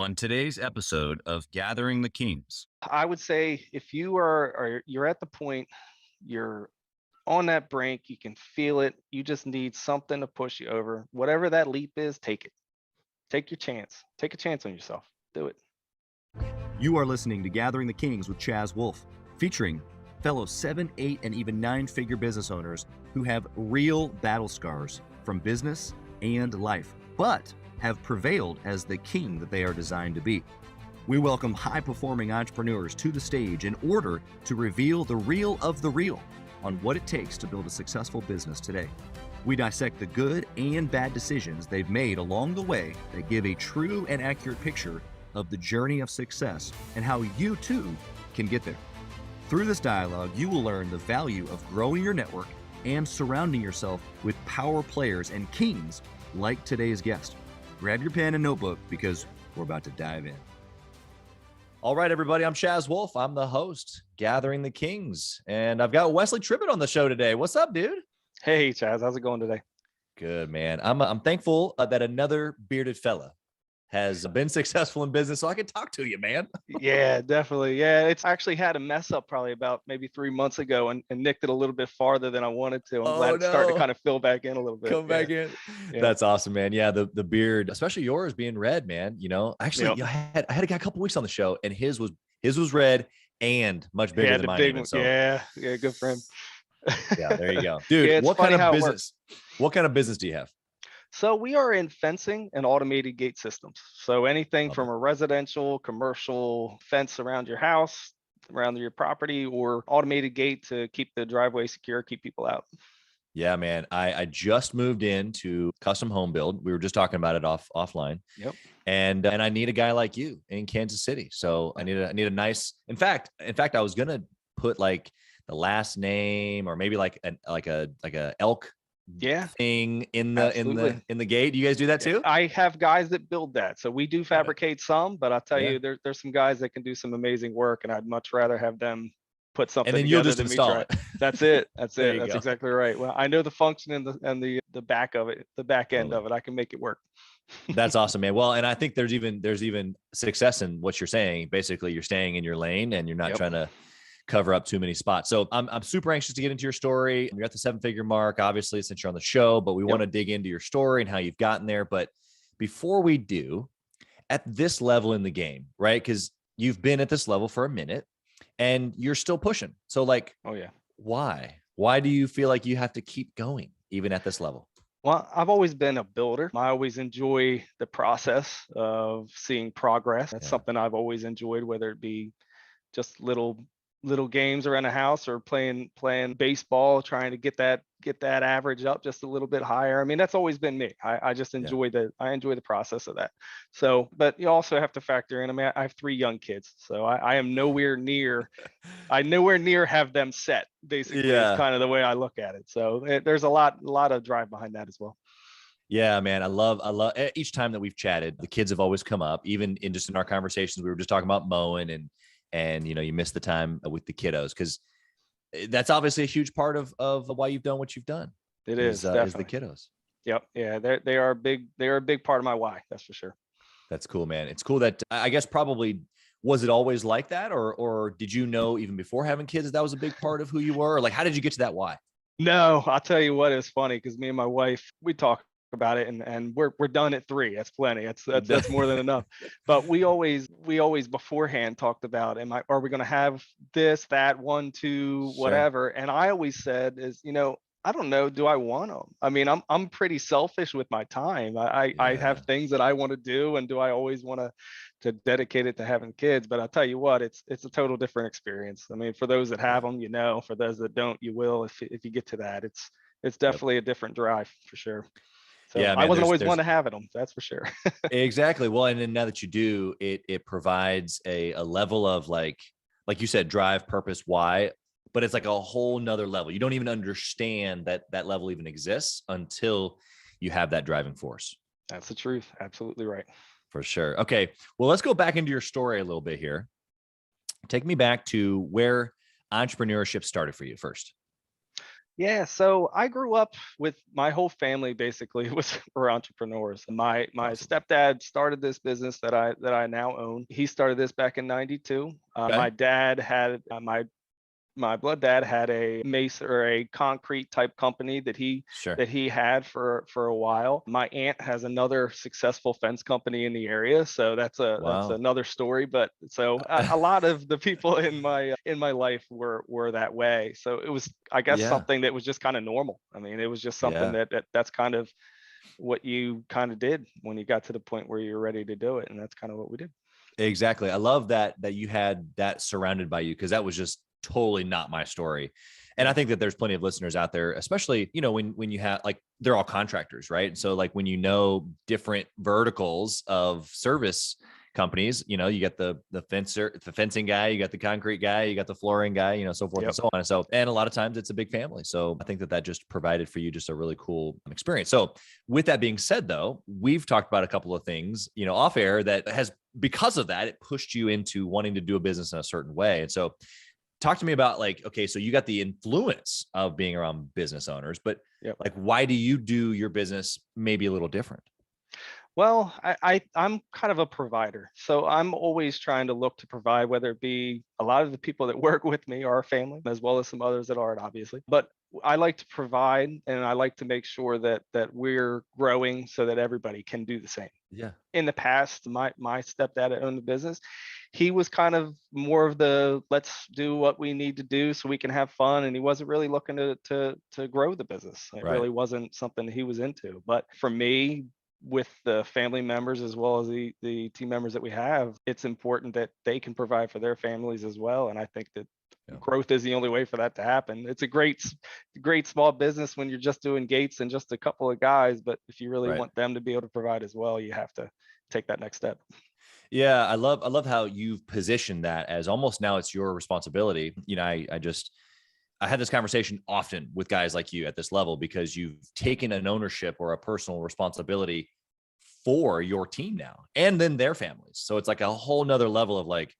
On today's episode of Gathering the Kings. I would say if you're at the point, you're on that brink, you can feel it, you just need something to push you over. Whatever that leap is, take it. Take your chance. Take a chance on yourself. Do it. You are listening to Gathering the Kings with Chaz Wolfe, featuring fellow 7, 8, and even 9-figure business owners who have real battle scars from business and life, but have prevailed as the king that they are designed to be. We welcome high-performing entrepreneurs to the stage in order to reveal the real of the real on what it takes to build a successful business today. We dissect the good and bad decisions they've made along the way that give a true and accurate picture of the journey of success and how you too can get there. Through this dialogue, you will learn the value of growing your network and surrounding yourself with power players and kings like today's guest. Grab your pen and notebook because we're about to dive in. All right, everybody. I'm Chaz Wolfe. I'm the host, Gathering the Kings, and I've got Wesley Tribbitt on the show today. What's up, dude? Hey, Chaz, how's it going today? Good, man. I'm thankful that another bearded fella has been successful in business, so I can talk to you, man. Yeah, definitely. Yeah, it's actually had a mess up probably about maybe 3 months ago and nicked it a little bit farther than I wanted to. I'm glad it's starting to kind of fill back in a little bit. Come back in. Yeah. That's awesome, man. Yeah, the beard, especially yours being red, man. You know, actually, I had a guy a couple weeks on the show, and his was red and much bigger than mine. Even, so. Yeah, good for him. Yeah, there you go, dude. What kind of business? What kind of business do you have? So we are in fencing and automated gate systems. So anything from a residential, commercial fence around your house, around your property, or automated gate to keep the driveway secure, keep people out. Yeah, man. I just moved into custom home build. We were just talking about it offline. Yep. And I need a guy like you in Kansas City. So I need a nice. In fact, I was gonna put like the last name or maybe like a elk thing in the gate. Do you guys do that too? I have guys that build that. So we do fabricate some, but I'll tell you, there's some guys that can do some amazing work, and I'd much rather have them put something and then together you'll just than install me it. That's it. That's it. That's go. exactly right. Well, I know the function and the back of it, the back end of it. I can make it work. That's awesome, man. Well, and I think there's even success in what you're saying. Basically, you're staying in your lane and you're not trying to cover up too many spots. So I'm super anxious to get into your story. You're at the 7-figure mark, obviously, since you're on the show, but we want to dig into your story and how you've gotten there. But before we do, at this level in the game, right? Because you've been at this level for a minute and you're still pushing. So like, why? Why do you feel like you have to keep going even at this level? Well, I've always been a builder. I always enjoy the process of seeing progress. That's something I've always enjoyed, whether it be just little games around the house or playing baseball, trying to get that average up just a little bit higher. I mean, that's always been me. I just enjoy I enjoy the process of that. So, but you also have to factor in, I mean, I have 3 young kids, so I am nowhere near have them set, basically. Is kind of the way I look at it. So there's a lot of drive behind that as well. Yeah, man. I love each time that we've chatted, the kids have always come up, even in our conversations. We were just talking about mowing and you know, you miss the time with the kiddos because that's obviously a huge part of why you've done what you've done. It is the kiddos. Yep. Yeah. They are a big part of my why. That's for sure. That's cool, man. It's cool that I guess probably, was it always like that? Or did you know even before having kids, that was a big part of who you were? Or like, how did you get to that why? No, I'll tell you what, it's funny because me and my wife, we talk about it and we're done at 3. That's plenty. That's more than enough. But we always beforehand talked about, are we going to have this, that, 1, 2, whatever. And I always said is, you know, I don't know, do I want them? I mean, I'm pretty selfish with my time. I have things that I want to do, and do I always want to dedicate it to having kids? But I'll tell you what, it's a total different experience. I mean, for those that have them, you know, for those that don't, you will if you get to that. It's definitely a different drive for sure. So man, I wasn't always one to have them, that's for sure. Exactly. Well, and then now that you do, it provides a level of like you said, drive, purpose, why, but it's like a whole nother level. You don't even understand that level even exists until you have that driving force. That's the truth. Absolutely right. For sure. Okay. Well, let's go back into your story a little bit here. Take me back to where entrepreneurship started for you first. Yeah, so I grew up with my whole family basically were entrepreneurs. My Awesome. stepdad started this business that I now own. He started this back in '92. Okay. My dad had my blood dad had a mason or a concrete type company Sure. that he had for a while. My aunt has another successful fence company in the area, so that's Wow. another story. But so a lot of the people in my life were that way. So it was, I guess, Yeah. something that was just kind of normal. I mean, it was just something Yeah. that's kind of what you kind of did when you got to the point where you were ready to do it, and that's kind of what we did. Exactly. I love that you had that surrounded by you, because that was just totally not my story. And I think that there's plenty of listeners out there, especially, when you have, like, they're all contractors, right? So like when different verticals of service companies, you get the fencing guy, you got the concrete guy, you got the flooring guy, so forth and so on. And a lot of times it's a big family. So I think that just provided for you just a really cool experience. So with that being said, though, we've talked about a couple of things, off air that has, because of that, it pushed you into wanting to do a business in a certain way. And so talk to me about, like, okay, so you got the influence of being around business owners, but like, why do you do your business maybe a little different? Well, I'm kind of a provider. So I'm always trying to look to provide, whether it be a lot of the people that work with me are family, as well as some others that aren't, obviously. But I like to provide, and I like to make sure that we're growing so that everybody can do the same. Yeah. In the past, my stepdad that owned the business, he was kind of more of the, let's do what we need to do so we can have fun, and he wasn't really looking to grow the business. It Right. really wasn't something he was into. But for me, with the family members as well as the team members that we have, it's important that they can provide for their families as well. And I think that growth is the only way for that to happen. It's a great small business when you're just doing gates and just a couple of guys, but if you really want them to be able to provide as well, you have to take that next step. Yeah, I love how you've positioned that as almost now it's your responsibility. I had this conversation often with guys like you at this level, because you've taken an ownership or a personal responsibility for your team now, and then their families. So it's like a whole nother level of, like,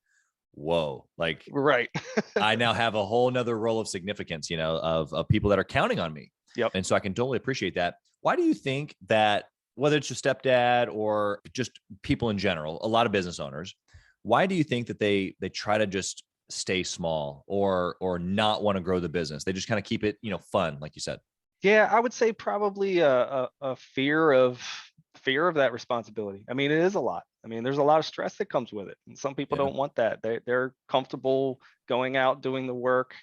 whoa, like, right. I now have a whole nother role of significance, of people that are counting on me. Yep. And so I can totally appreciate that. Why do you think that, whether it's your stepdad or just people in general, a lot of business owners, why do you think that they try to just stay small or not want to grow the business? They just kind of keep it, fun, like you said. Yeah, I would say probably a fear of that responsibility. I mean, it is a lot. I mean, there's a lot of stress that comes with it. And some people don't want that. They're comfortable going out, doing the work,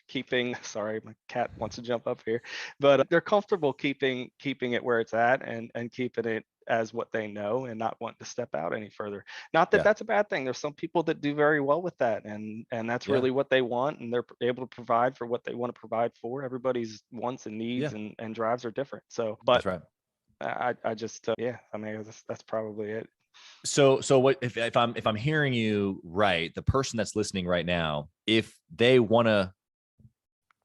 sorry, my cat wants to jump up here, but they're comfortable keeping it where it's at and keeping it as what they know and not wanting to step out any further. Not that that's a bad thing. There's some people that do very well with that, and that's really what they want, and they're able to provide for what they want to provide for. Everybody's wants and needs and drives are different. So, but that's right. I just I mean, that's probably it. So what if I'm hearing you right, the person that's listening right now, if they want to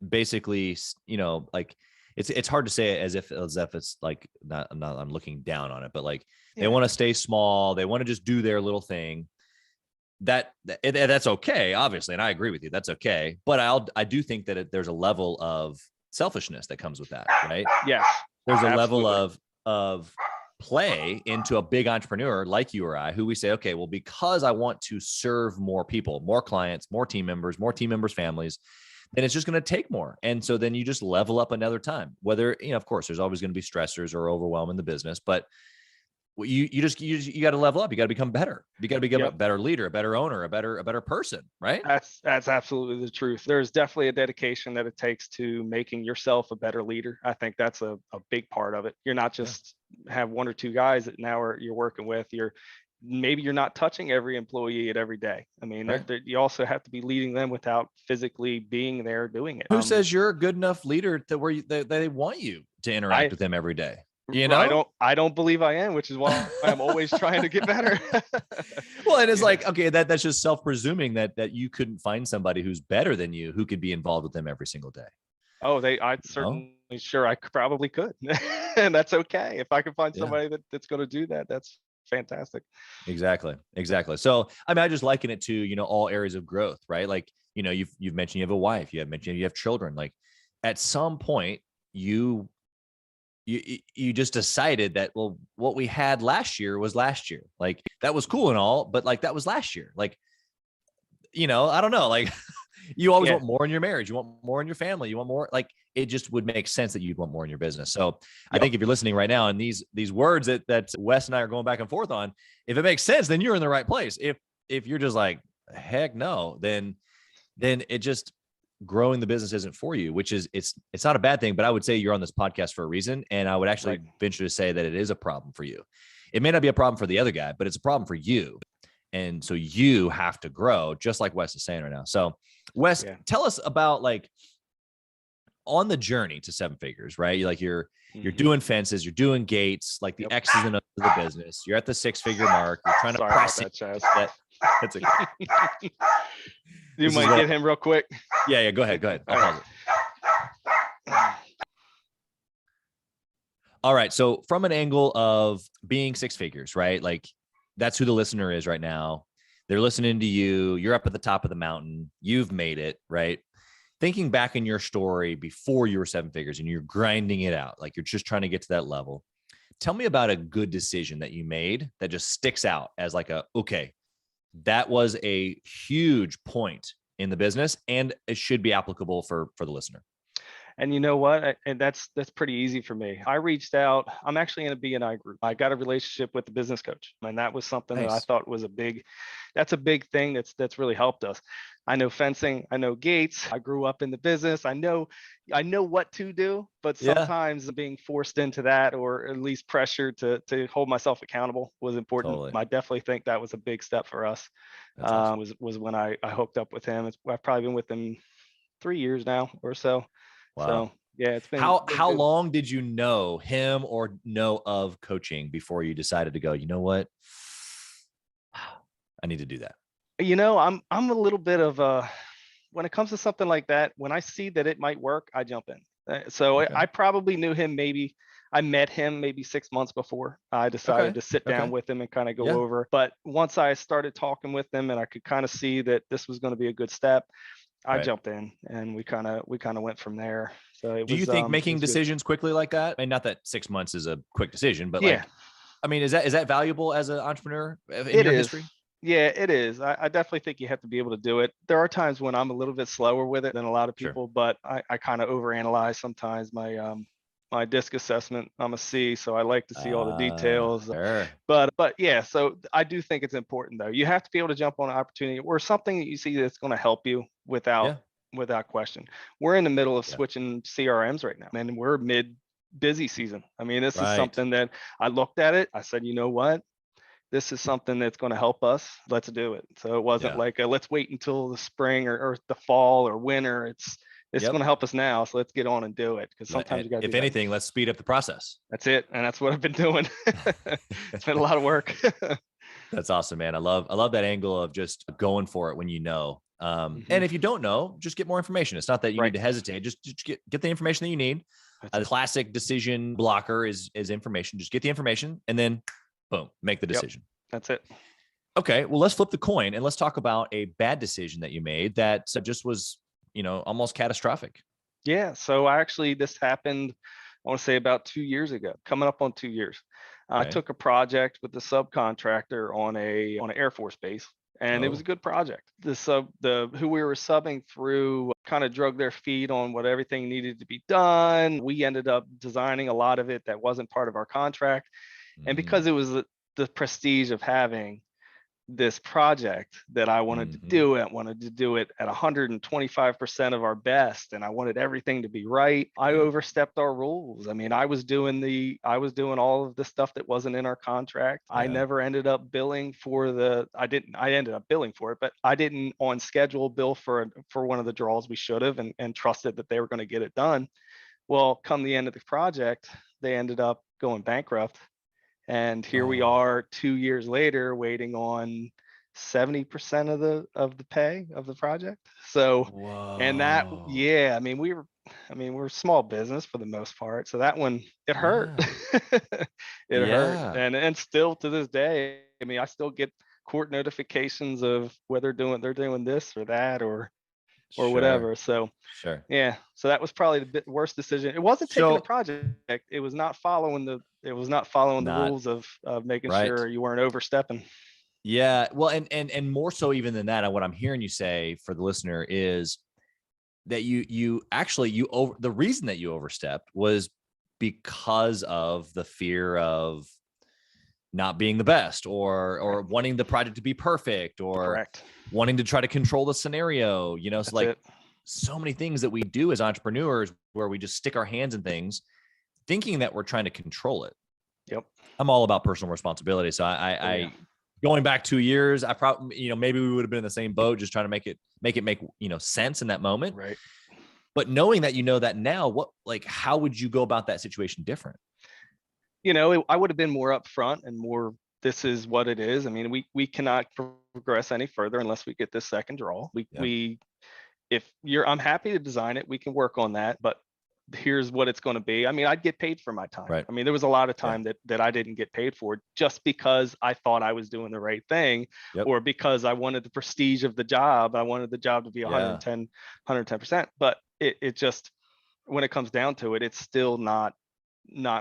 basically, like, it's hard to say it as if it's like, not I'm looking down on it, but like, they want to stay small, they want to just do their little thing. That's okay, obviously, and I agree with you. That's okay, but I do think that there's a level of selfishness that comes with that, right? Yes, there's a level of play into a big entrepreneur like you or I, who we say, okay, well, because I want to serve more people, more clients, more team members, families, then it's just going to take more. And so then you just level up another time, whether, of course, there's always going to be stressors or overwhelm in the business, but you got to level up. You got to become better. You got to become a better leader, a better owner, a better person, right? That's absolutely the truth. There's definitely a dedication that it takes to making yourself a better leader. I think that's a big part of it. You're not just have one or two guys that now you're working with. Maybe you're not touching every employee at every day. I mean, you also have to be leading them without physically being there doing it. Who says you're a good enough leader to where they want you to interact with them every day? I don't believe I am, which is why I'm always trying to get better. Well, and it's like, okay, that's just self-presuming that you couldn't find somebody who's better than you who could be involved with them every single day. Oh, I certainly sure I probably could. And that's okay. If I can find somebody that's going to do that, that's fantastic. Exactly. So, I mean, I just liken it to, all areas of growth, right? Like, you've mentioned you have a wife, you have mentioned you have children. Like, at some point, you just decided that, well, what we had last year was last year. Like that was cool and all, but like that was last year. Like, I don't know, like you always want more in your marriage. You want more in your family. You want more, like it just would make sense that you'd want more in your business. So I think if you're listening right now and these words that Wes and I are going back and forth on, if it makes sense, then you're in the right place. If you're just like, heck no, then it just, growing the business isn't for you, which is, it's not a bad thing, but I would say you're on this podcast for a reason. And I would actually venture to say that it is a problem for you. It may not be a problem for the other guy, but it's a problem for you. And so you have to grow, just like Wes is saying right now. So Wes, tell us about like on the journey to seven figures, right? You're doing fences, you're doing gates, like the X's and O's of the business. You're at the 6-figure mark. You're trying to press it. That's okay. You might get him real quick. Yeah. Go ahead. I'll pause it. All right. So from an angle of being 6 figures, right? Like that's who the listener is right now. They're listening to you. You're up at the top of the mountain. You've made it, right? Thinking back in your story before you were 7 figures and you're grinding it out, like you're just trying to get to that level. Tell me about a good decision that you made that just sticks out as like okay, that was a huge point in the business and it should be applicable for the listener. And you know what? And that's pretty easy for me. I reached out. I'm actually in a BNI group. I got a relationship with the business coach, and that was something that I thought was a big thing that's really helped us. I know fencing, I know gates. I grew up in the business. I know what to do, but sometimes being forced into that, or at least pressure to hold myself accountable, was important. Totally. I definitely think that was a big step for us. Awesome. Was when I hooked up with him. I've probably been with him 3 years now or so. Wow. So yeah, it's been how long did you know him or know of coaching before you decided to go, you know what, I need to do that? I'm a little bit of when it comes to something like that, when I see that it might work, I jump in. So I probably knew him, I met him maybe 6 months before I decided to sit down with him and kind of go over. But once I started talking with him and I could kind of see that this was going to be a good step, I jumped in and we kind of went from there. So do you think making decisions quickly like that, and not that 6 months is a quick decision, but like, I mean, is that valuable as an entrepreneur in your history? Yeah, it is. I definitely think you have to be able to do it. There are times when I'm a little bit slower with it than a lot of people, but I kind of overanalyze sometimes. My disc assessment, I'm a C, so I like to see all the details. Sure. But yeah, so I do think it's important though. You have to be able to jump on an opportunity or something that you see that's going to help you without question. We're in the middle of switching CRMs right now, and we're mid busy season. I mean, this is something that I looked at it. I said, you know what? This is something that's going to help us. Let's do it. So it wasn't like let's wait until the spring or the fall or winter. It's going to help us now. So let's get on and do it. Because sometimes you got to. If anything, let's speed up the process. That's it. And that's what I've been doing. It's been a lot of work. That's awesome, man. I love that angle of just going for it when you know. And if you don't know, just get more information. It's not that you need to hesitate. Just get the information that you need. A classic decision blocker is information. Just get the information and then boom, make the decision. That's it. Okay. Well, let's flip the coin and let's talk about a bad decision that you made that just was, almost catastrophic. Yeah. So this happened, I want to say about 2 years ago, coming up on 2 years. I took a project with the subcontractor on an Air Force base, and it was a good project. Who we were subbing through kind of drug their feet on what everything needed to be done. We ended up designing a lot of it that wasn't part of our contract. And because it was the prestige of having this project that I wanted to do it, wanted to do it at 125% of our best, and I wanted everything to be right, I overstepped our rules. I mean, I was doing all of the stuff that wasn't in our contract. I never ended up billing for I ended up billing for it, but I didn't on schedule bill for one of the draws we should have, and trusted that they were going to get it done. Well, come the end of the project, they ended up going bankrupt. And here we are 2 years later, waiting on 70% of the pay of the project. So, and that, I mean, we're a small business for the most part. So that one, it hurt. It hurt. And still to this day, I mean, I still get court notifications of whether they're doing this or that, or or Sure. whatever. So Sure. yeah, so that was probably the worst decision. It wasn't taking So a project. It was not following the not rules of making right. sure you weren't overstepping. Yeah. Well, and more so even than that, what I'm hearing you say for the listener is that you actually the reason that you overstepped was because of the fear of not being the best or wanting the project to be perfect or Correct. wanting to try to control the scenario, so That's like it. so many things that we do as entrepreneurs where we just stick our hands in things thinking that we're trying to control it. Yep. I'm all about personal responsibility. So Yeah. going back 2 years, I probably, maybe we would have been in the same boat, just trying to make sense in that moment. Right. But knowing that, that now, how would you go about that situation different? I would have been more upfront and more, this is what it is. I mean, we cannot progress any further unless we get this second draw. I'm happy to design it. We can work on that, but here's what it's going to be. I mean, I'd get paid for my time. Right. I mean, there was a lot of time that I didn't get paid for just because I thought I was doing the right thing, or because I wanted the prestige of the job. I wanted the job to be 110%. But it just, when it comes down to it, it's still not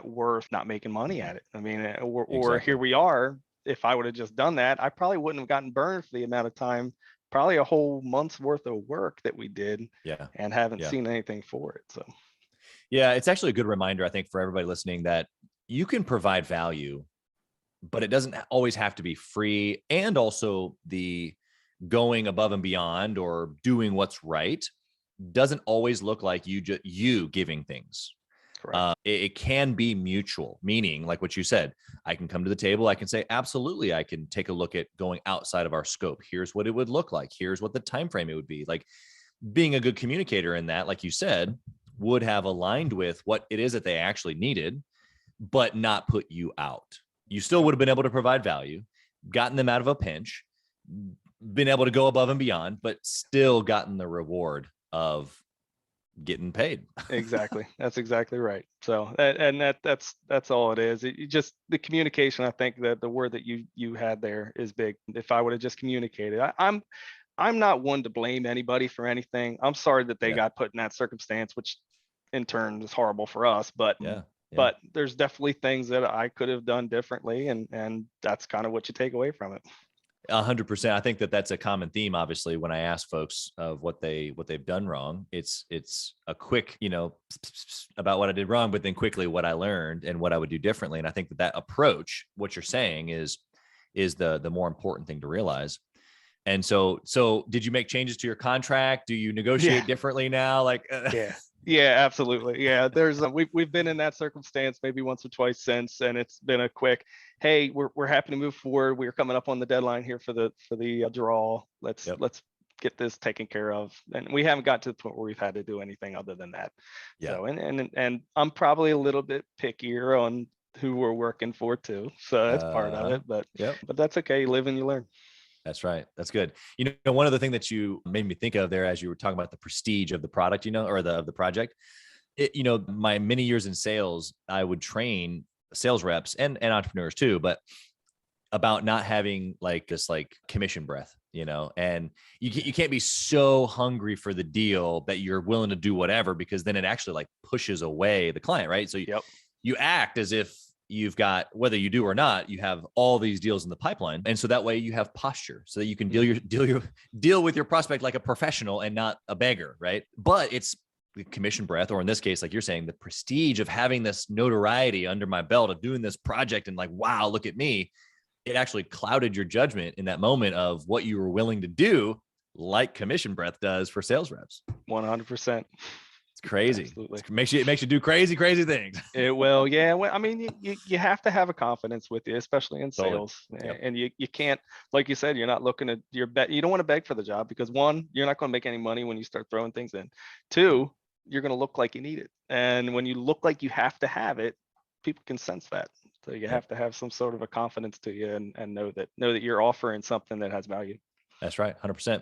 worth not making money at it. I mean, or here we are. If I would have just done that, I probably wouldn't have gotten burned for the amount of time, probably a whole month's worth of work that we did, and haven't seen anything for it. So yeah, it's actually a good reminder, I think, for everybody listening, that you can provide value, but it doesn't always have to be free. And also the going above and beyond or doing what's right doesn't always look like you giving things. It can be mutual, meaning like what you said, I can come to the table. I can say, absolutely, I can take a look at going outside of our scope. Here's what it would look like. Here's what the time frame it would be. Like, being a good communicator in that, like you said, would have aligned with what it is that they actually needed, but not put you out. You still would have been able to provide value, gotten them out of a pinch, been able to go above and beyond, but still gotten the reward of getting paid. Exactly. That's exactly right. So, and that's all it is. You just, the communication, I think that the word that you had there is big. If I would have just communicated, I'm not one to blame anybody for anything. I'm sorry that they got put in that circumstance, which in turn is horrible for us, but but there's definitely things that I could have done differently, and that's kind of what you take away from it. 100%. I think that that's a common theme. Obviously, when I ask folks of what they've done wrong, it's a quick, about what I did wrong, but then quickly what I learned and what I would do differently. And I think that approach, what you're saying, is the more important thing to realize. And so did you make changes to your contract? Do you negotiate differently now? Like, Yeah, absolutely. Yeah, there's we've been in that circumstance maybe once or twice since, and it's been a quick, hey, we're happy to move forward. We're coming up on the deadline here for the draw. Let's get this taken care of. And we haven't got to the point where we've had to do anything other than that. So and I'm probably a little bit pickier on who we're working for too. So that's part of it. But that's okay. You live and you learn. That's right. That's good. One other thing that you made me think of there as you were talking about the prestige of the product, or of the project, my many years in sales, I would train sales reps and entrepreneurs too, but about not having like this commission breath, and you can't be so hungry for the deal that you're willing to do whatever, because then it actually pushes away the client. Right. So you act as if you've got, whether you do or not, you have all these deals in the pipeline. And so that way you have posture so that you can deal with your prospect like a professional and not a beggar. Right. But it's the commission breath, or in this case, like you're saying, the prestige of having this notoriety under my belt of doing this project and wow, look at me. It actually clouded your judgment in that moment of what you were willing to do, like commission breath does for sales reps. 100%. Crazy. Absolutely. It makes you do crazy things. It will. Yeah. Well, I mean, you have to have a confidence with you, especially in sales. And you can't, like you said, you're not looking at your bet. You don't want to beg for the job because, one, you're not going to make any money when you start throwing things in. Two, you're going to look like you need it. And when you look like you have to have it, people can sense that. So you have to have some sort of a confidence to you and know that you're offering something that has value. That's right. 100%.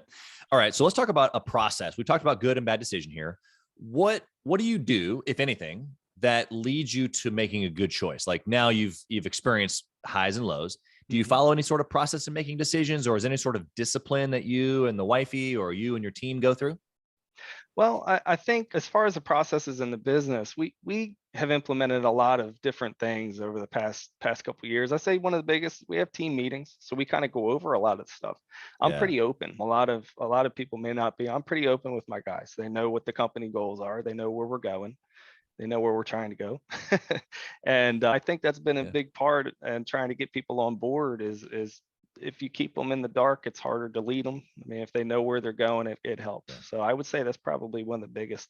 All right. So let's talk about a process. We've talked about good and bad decision here. What do you do, if anything, that leads you to making a good choice? Like, now you've experienced highs and lows. Do you follow any sort of process in making decisions, or is there any sort of discipline that you and the wifey or you and your team go through? Well, I think as far as the processes in the business, we have implemented a lot of different things over the past couple of years. I say one of the biggest, we have team meetings, so we kind of go over a lot of stuff. I'm Yeah. pretty open. A lot of people may not be. I'm pretty open with my guys. They know what the company goals are. They know where we're going. They know where we're trying to go. And I think that's been a Yeah. big part, and trying to get people on board is if you keep them in the dark, it's harder to lead them. I mean, if they know where they're going, it helps. Yeah. So I would say that's probably one of the biggest,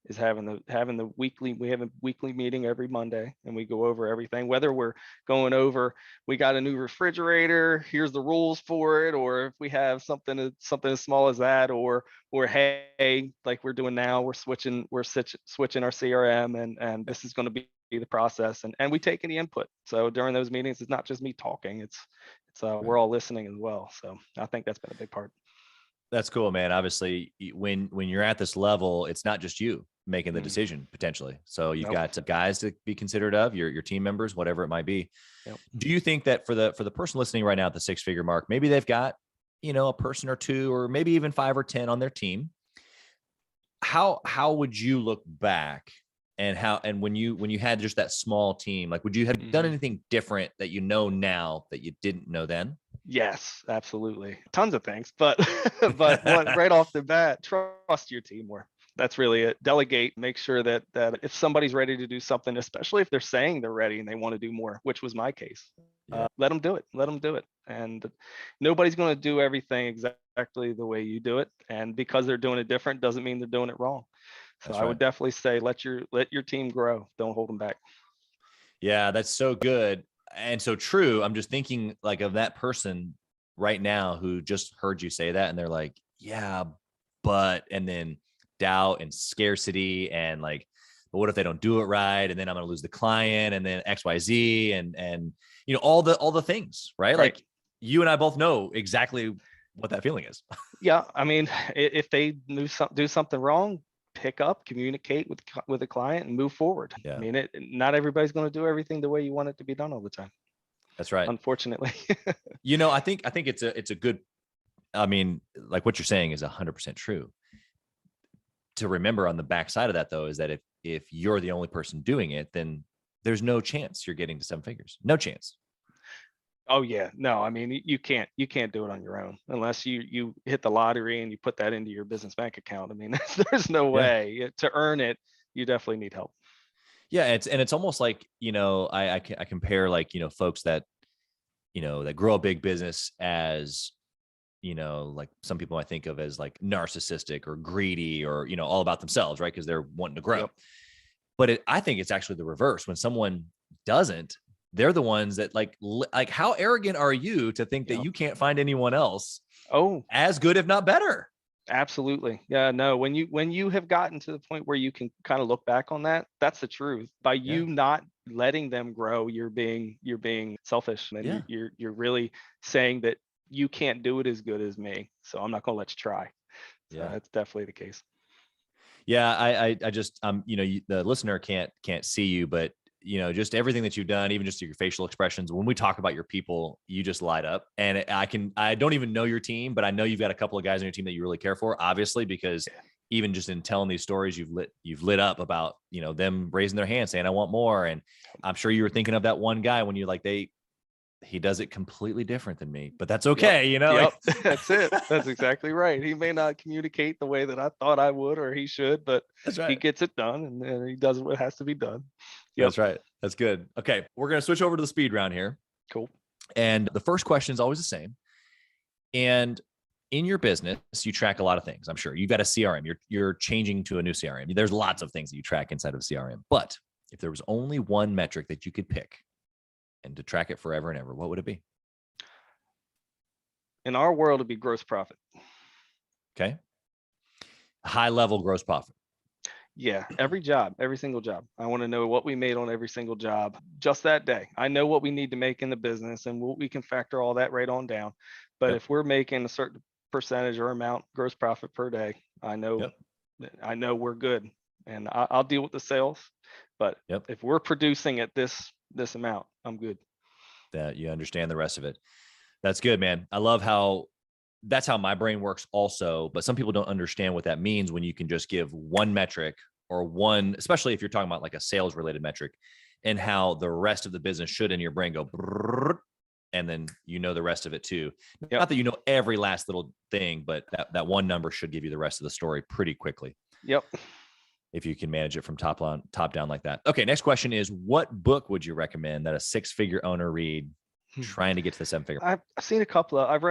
is having the weekly. We have a weekly meeting every Monday, and we go over everything. Whether we're going over, we got a new refrigerator, here's the rules for it, or if we have something as small as that, or hey, like we're doing now, switching our CRM, and this is going to be the process, and we take any input. So during those meetings, it's not just me talking, we're Right. all listening as well. So I think that's been a big part. That's cool, man. Obviously, when you're at this level, it's not just you making the Mm, decision potentially. So you've nope. got guys to be considered of your team members, whatever it might be. Yep. Do you think that for the person listening right now at the six-figure mark, maybe they've got, a person or two, or maybe even 5 or 10 on their team? How would you look back, and when you had just that small team, like, would you have done Mhm. anything different that you know now that you didn't know then? Yes, absolutely. Tons of things, but but one right off the bat, trust your team more. That's really it. Delegate. Make sure that if somebody's ready to do something, especially if they're saying they're ready and they want to do more, which was my case, Yeah, let them do it. Let them do it. And nobody's going to do everything exactly the way you do it. And because they're doing it different, doesn't mean they're doing it wrong. So that's I right. would definitely say let your team grow. Don't hold them back. Yeah, that's so good and so true. I'm just thinking like of that person right now who just heard you say that, and they're like, "Yeah, but," and then doubt and scarcity and like, "But what if they don't do it right? And then I'm going to lose the client, and then X, Y, Z, and all the things, right?" Right. Like you and I both know exactly what that feeling is. Yeah, I mean, if they do something wrong, pick up, communicate with the client, and move forward. I Yeah, mean, not everybody's going to do everything the way you want it to be done all the time, that's right. unfortunately. I think it's a good. I mean, like what you're saying is 100% true. To remember on the backside of that though is that if you're the only person doing it, then there's no chance you're getting to 7 figures. No chance. Oh yeah, no, I mean, you can't do it on your own unless you hit the lottery and you put that into your business bank account. I mean, there's no Yeah. way to earn it. You definitely need help. Yeah. It's almost like, I compare like, folks that, that grow a big business as, like some people I think of as like narcissistic or greedy or, all about themselves, right? Because they're wanting to grow. Yep. But I think it's actually the reverse. When someone doesn't, they're the ones that like how arrogant are you to think that Yep. you can't find anyone else Oh, as good, if not better? absolutely. Yeah, no, when you have gotten to the point where you can kind of look back on that, that's the truth. By Yeah. you not letting them grow, you're being selfish, and Yeah. you're really saying that you can't do it as good as me. So I'm not going to let you try. So Yeah. that's definitely the case. Yeah. I just, the listener can't see you, but just everything that you've done, even just your facial expressions, when we talk about your people, you just light up. And I don't even know your team, but I know you've got a couple of guys on your team that you really care for, obviously, because Yeah. even just in telling these stories, you've lit up about, them raising their hand saying, "I want more." And I'm sure you were thinking of that one guy when you like, he does it completely different than me, but that's Yep. okay. Yep. Like, That's it. That's exactly right. He may not communicate the way that I thought I would or he should, but that's he right. gets it done, and he does what has to be done. Yep. That's right. That's good. Okay. We're going to switch over to the speed round here. Cool. And the first question is always the same. And in your business, you track a lot of things. I'm sure you've got a CRM. You're changing to a new CRM. There's lots of things that you track inside of a CRM. But if there was only one metric that you could pick and to track it forever and ever, what would it be? In our world, it'd be gross profit. Okay. High level gross profit. Yeah, every job, every single job. I want to know what we made on every single job just that day. I know what we need to make in the business, and we can factor all that right on down. But Yep. if we're making a certain percentage or amount gross profit per day, Yep. I know we're good, and I'll deal with the sales. But Yep. if we're producing at this amount, I'm good. That you understand the rest of it. That's good, man. I love how that's how my brain works also. But some people don't understand what that means when you can just give one metric or one, especially if you're talking about like a sales related metric, and how the rest of the business should in your brain go, brrr, and then you know the rest of it too. Yep. Not that you know every last little thing, but that one number should give you the rest of the story pretty quickly. Yep. If you can manage it from top down like that. Okay. Next question is, what book would you recommend that a 6-figure owner read trying to get to the 7-figure? I've seen a couple of,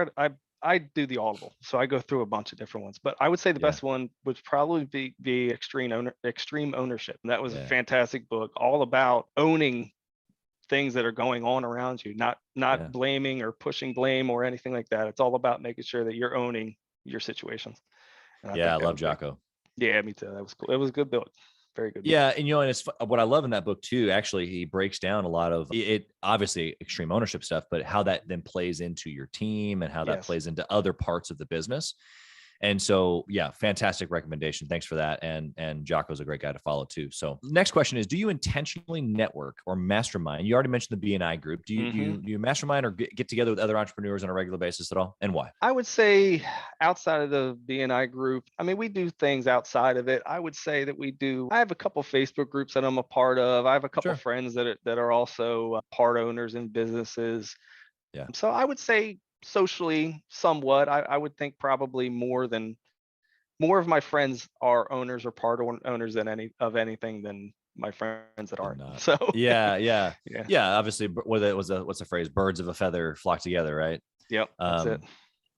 I do the Audible, so I go through a bunch of different ones, but I would say the best one would probably be Extreme Ownership. And that was a fantastic book, all about owning things that are going on around you, not blaming or pushing blame or anything like that. It's all about making sure that you're owning your situations. I love Jocko. Yeah, me too. That was cool. It was a good book. Very good. Yeah. And, and it's what I love in that book too, actually, he breaks down a lot of it, obviously extreme ownership stuff, but how that then plays into your team and how that plays into other parts of the business. And so, fantastic recommendation. Thanks for that. And Jocko's a great guy to follow too. So next question is, do you intentionally network or mastermind? You already mentioned the BNI group. Do you mastermind or get together with other entrepreneurs on a regular basis at all? And why? I would say outside of the BNI group, I mean, we do things outside of it. I would say that I have a couple Facebook groups that I'm a part of. I have a couple friends that are also part owners in businesses. Yeah. So I would say socially, somewhat. I would think probably more of my friends are owners or part owners than anything than my friends that aren't. So yeah. Obviously, what's the phrase? Birds of a feather flock together, right? Yep. That's it.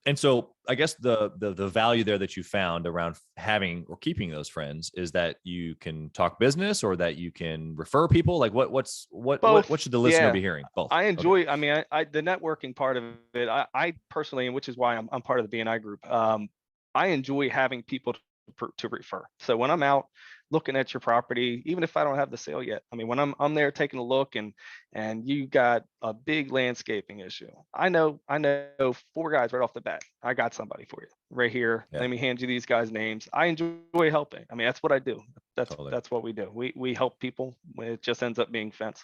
And so I guess the value there that you found around having or keeping those friends is that you can talk business or that you can refer people. Like what should the listener be hearing? Both. I enjoy, I mean, I the networking part of it, I personally, and which is why I'm part of the BNI group. I enjoy having people to refer. So when I'm out looking at your property, even if I don't have the sale yet, I mean, when I'm there taking a look and you got a big landscaping issue, I know 4 guys right off the bat. I got somebody for you right here. Let me hand you these guys' names. I enjoy helping. I mean, that's what I do. That's what we do. We help people when it just ends up being fence.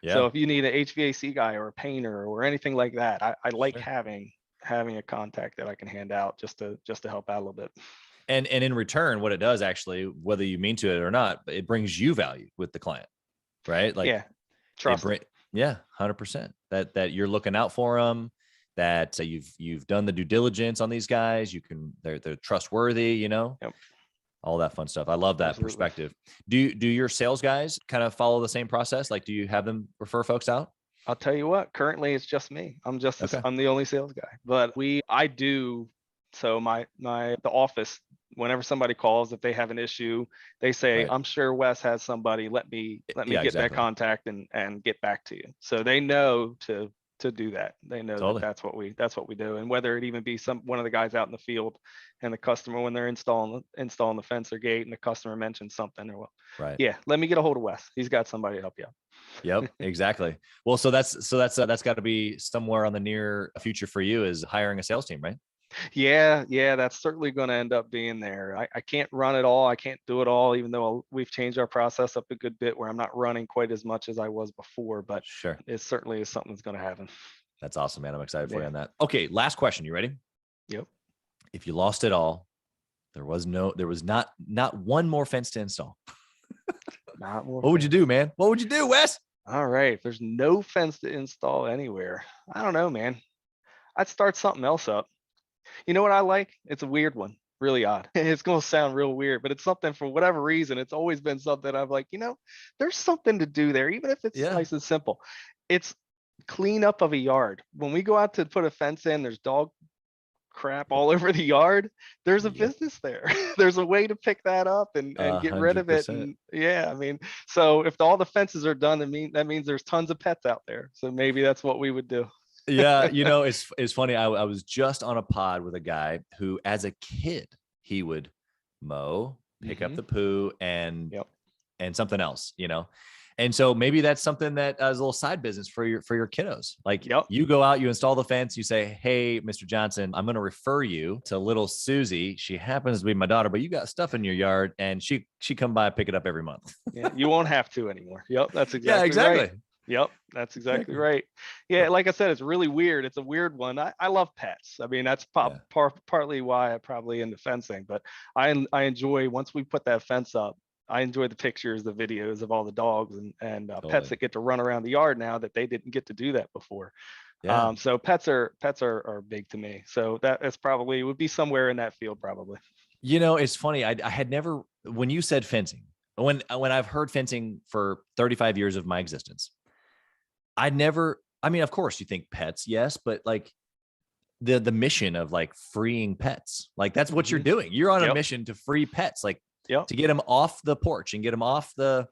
So if you need an HVAC guy or a painter or anything like that, I like having a contact that I can hand out just to help out a little bit. And in return, what it does actually, whether you mean to it or not, it brings you value with the client, right? Like, trust. 100%. That you're looking out for them, that you've done the due diligence on these guys. They're trustworthy, all that fun stuff. I love that perspective. Do your sales guys kind of follow the same process? Like, do you have them refer folks out? I'll tell you what, currently it's just me. I'm the only sales guy, but I do. So the office, whenever somebody calls, if they have an issue, they say, I'm sure Wes has somebody, let me get that contact and get back to you. So they know to do that. They know that's what we do. And whether it even be one of the guys out in the field and the customer, when they're installing the fence or gate and the customer mentions something or let me get a hold of Wes. He's got somebody to help you out. Yep, exactly. Well, so that's got to be somewhere on the near future for you, is hiring a sales team, right? Yeah, that's certainly going to end up being there. I can't run it all. I can't do it all, even though we've changed our process up a good bit where I'm not running quite as much as I was before, but it certainly is something that's going to happen. That's awesome, man. I'm excited for you on that. Okay, last question. You ready? Yep. If you lost it all, there was not one more fence to install. Not more. What would you do, man? What would you do, Wes? All right. If there's no fence to install anywhere, I don't know, man. I'd start something else up. You know what I like? It's a weird one, really odd. It's going to sound real weird, but it's something for whatever reason. It's always been something I'm like, there's something to do there, even if it's nice and simple. It's cleanup of a yard. When we go out to put a fence in, there's dog crap all over the yard. There's a business there. There's a way to pick that up and get rid of it. And I mean, so if all the fences are done, that means there's tons of pets out there. So maybe that's what we would do. It's funny. I was just on a pod with a guy who, as a kid, he would mow, pick up the poo, and something else, And so maybe that's something that is a little side business for your kiddos. Like, you go out, you install the fence, you say, "Hey, Mr. Johnson, I'm going to refer you to little Susie. She happens to be my daughter, but you got stuff in your yard, and she come by and pick it up every month." You won't have to anymore. Yep, that's exactly right. Yep, that's exactly right. Yeah, like I said, it's really weird. It's a weird one. I love pets. I mean, that's partly why I probably into fencing. But I enjoy, once we put that fence up, I enjoy the pictures, the videos of all the dogs and pets that get to run around the yard now that they didn't get to do that before. Yeah. So pets are big to me. So that's probably would be somewhere in that field probably. You know, it's funny. I had never, when you said fencing, when I've heard fencing for 35 years of my existence, I mean, of course you think pets, yes, but like the mission of like freeing pets, like that's what you're doing. You're on a mission to free pets, like to get them off the porch and get them off the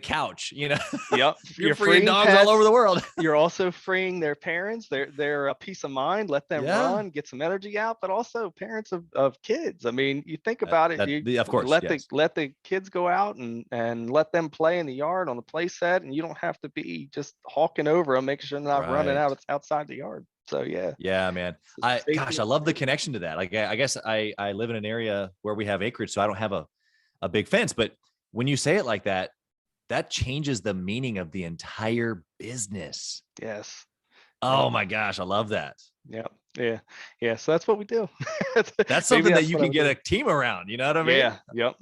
couch, you know. Yep. You're freeing dogs pets all over the world. You're also freeing their parents, their peace of mind, let them run, get some energy out, but also parents of kids. I mean, you think about it, of course, let the kids go out and let them play in the yard on the play set, and you don't have to be just hawking over them, making sure they're not running out outside the yard. So yeah, man. I love the connection to that. Like, I guess I live in an area where we have acreage, so I don't have a big fence, but when you say it like that, that changes the meaning of the entire business. Yes. Oh my gosh, I love that. Yeah. So that's what we do. That's something that you can get a team around. You know what I mean? Yeah.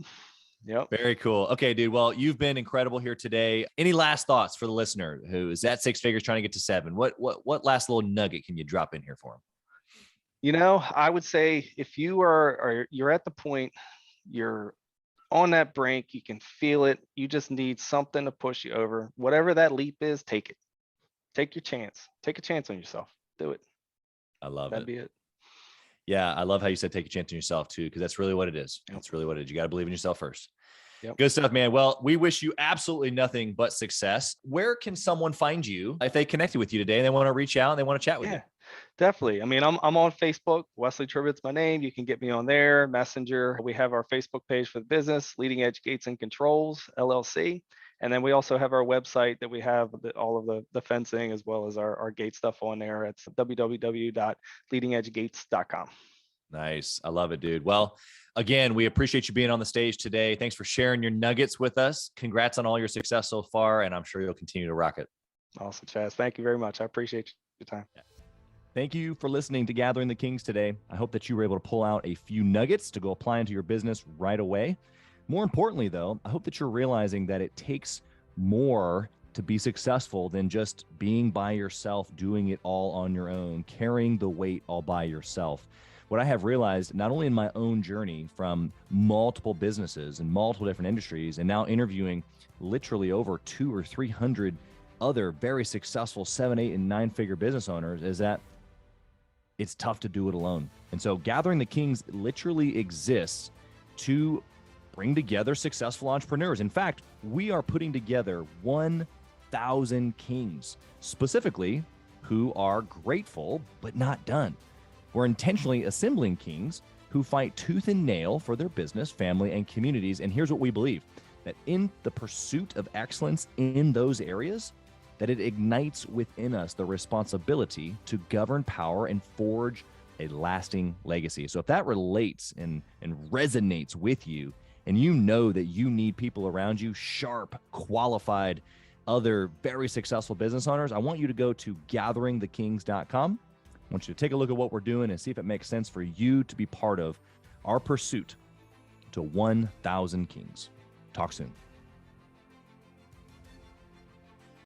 Yep. Very cool. Okay, dude. Well, you've been incredible here today. Any last thoughts for the listener who is at 6 figures trying to get to 7? What last little nugget can you drop in here for them? You know, I would say if you're at the point, you're on that brink, you can feel it. You just need something to push you over. Whatever that leap is, take it. Take your chance. Take a chance on yourself. Do it. I love That'd be it. Yeah, I love how you said take a chance on yourself too, because that's really what it is. That's really what it is. You got to believe in yourself first. Good stuff, man. Well, we wish you absolutely nothing but success. Where can someone find you if they connected with you today and they want to reach out and they want to chat with you? Definitely. I mean, I'm on Facebook. Wesley Tribbitt's my name. You can get me on there. Messenger. We have our Facebook page for the business, Leading Edge Gates and Controls, LLC. And then we also have our website that we have all of the fencing as well as our gate stuff on there. It's www.leadingedgegates.com. Nice. I love it, dude. Well, again, we appreciate you being on the stage today. Thanks for sharing your nuggets with us. Congrats on all your success so far, and I'm sure you'll continue to rock it. Awesome, Chaz. Thank you very much. I appreciate your time. Thank you for listening to Gathering the Kings today. I hope that you were able to pull out a few nuggets to go apply into your business right away. More importantly, though, I hope that you're realizing that it takes more to be successful than just being by yourself, doing it all on your own, carrying the weight all by yourself. What I have realized, not only in my own journey from multiple businesses and multiple different industries, and now interviewing literally over 200 or 300 other very successful 7, 8, and 9-figure business owners, is that it's tough to do it alone. And so Gathering the Kings literally exists to bring together successful entrepreneurs. In fact, we are putting together 1,000 kings, specifically who are grateful but not done. We're intentionally assembling kings who fight tooth and nail for their business, family, and communities. And here's what we believe, that in the pursuit of excellence in those areas, that it ignites within us the responsibility to govern power and forge a lasting legacy. So if that relates and resonates with you, and you know that you need people around you, sharp, qualified, other very successful business owners, I want you to go to gatheringthekings.com. I want you to take a look at what we're doing and see if it makes sense for you to be part of our pursuit to 1,000 kings. Talk soon.